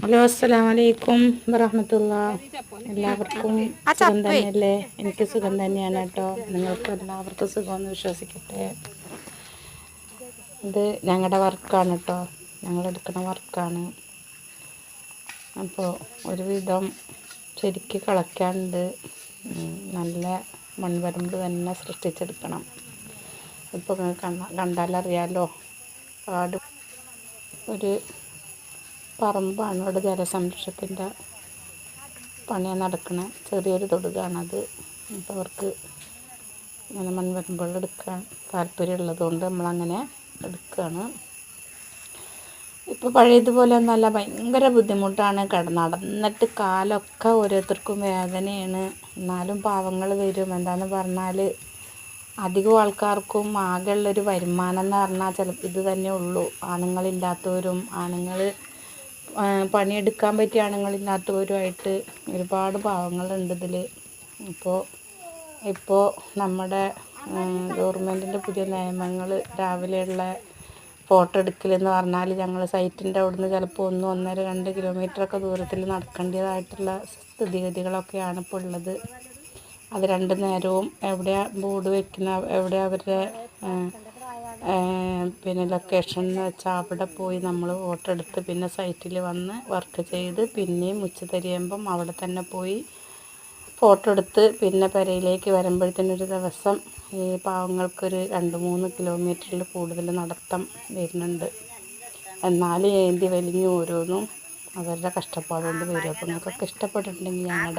Hello, അസ്സലാമു അലൈക്കും വറഹ്മത്തുള്ളാഹി. എല്ലാവർക്കും സുഖം തന്നെയല്ലേ? എനിക്ക് സുഖം തന്നെയാണ് കേട്ടോ. നിങ്ങൾക്ക് എല്ലാവർക്കും സുഖമെന്ന് വിശ്വസിക്കട്ടെ. ഇത് ഞങ്ങളുടെ വർക്കാണ് കേട്ടോ, ഞങ്ങളെടുക്കുന്ന വർക്കാണ്. അപ്പോൾ ഒരുവിധം ശരിക്ക് കളയ്ക്കാനുണ്ട്. നല്ല മൺവരമ്പ് തന്നെ സൃഷ്ടിച്ചെടുക്കണം. ഇപ്പോൾ കണ്ടാലറിയാലോ, കാട് ഒരു പറമ്പാണ്. ഇവിടെ ജലസംരക്ഷണത്തിൻ്റെ പണിയാണ് നടക്കുന്നത്. ചെറിയൊരു തൊടുകാണത്. അപ്പോൾ അവർക്ക് ഇങ്ങനെ മൺവരമ്പുകൾ എടുക്കാൻ താല്പര്യമുള്ളതുകൊണ്ട് നമ്മളങ്ങനെ എടുക്കുകയാണ്. ഇപ്പോൾ പഴയതുപോലെ ഒന്നുമല്ല, ഭയങ്കര ബുദ്ധിമുട്ടാണ്. നടന്നിട്ട് കാലൊക്കെ ഓരോരുത്തർക്കും വേദനയാണ്. എന്നാലും പാവങ്ങൾ വരും. എന്താണെന്ന് പറഞ്ഞാൽ അധികം ആൾക്കാർക്കും ആകെയുള്ളൊരു വരുമാനം എന്ന് പറഞ്ഞാൽ ഇത് തന്നെ ഉള്ളൂ. ആണുങ്ങളില്ലാത്തവരും പണിയെടുക്കാൻ പറ്റിയ ആണുങ്ങളില്ലാത്തവരുമായിട്ട് ഒരുപാട് പാവങ്ങളുണ്ട് ഇതിൽ. ഇപ്പോൾ നമ്മുടെ ഗവൺമെൻറ്റിൻ്റെ പുതിയ നിയമങ്ങൾ, രാവിലെയുള്ള ഫോട്ടോ എടുക്കലെന്ന് പറഞ്ഞാൽ ഞങ്ങൾ സൈറ്റിൻ്റെ അവിടുന്ന് ചിലപ്പോൾ 1, 1.5, 2 കിലോമീറ്ററൊക്കെ ദൂരത്തിൽ നടക്കേണ്ടതായിട്ടുള്ള സ്ഥിതിഗതികളൊക്കെയാണ് ഇപ്പോൾ ഉള്ളത്. അത് 2 നേരവും എവിടെയാണ് ബോർഡ് വയ്ക്കുന്ന, എവിടെ അവരുടെ ലൊക്കേഷൻ എന്ന് വെച്ചാൽ അവിടെ പോയി നമ്മൾ ഫോട്ടോ എടുത്ത് പിന്നെ സൈറ്റിൽ വന്ന് വർക്ക് ചെയ്ത് പിന്നെയും ഉച്ചതിരിയുമ്പം അവിടെ തന്നെ പോയി ഫോട്ടോ എടുത്ത് പിന്നെ പെരയിലേക്ക് വരുമ്പോഴത്തേനൊരു ദിവസം ഈ പാവങ്ങൾക്കൊരു 2-3 കിലോമീറ്ററിൽ കൂടുതൽ നടത്തം വരുന്നുണ്ട്. എന്നാലും ഏന്തി വലിഞ്ഞ് ഓരോന്നും അവരുടെ കഷ്ടപ്പാടുകൊണ്ട് വരും. അപ്പോൾ നിങ്ങൾക്കൊക്കെ ഇഷ്ടപ്പെട്ടിട്ടുണ്ടെങ്കിൽ ഞങ്ങളുടെ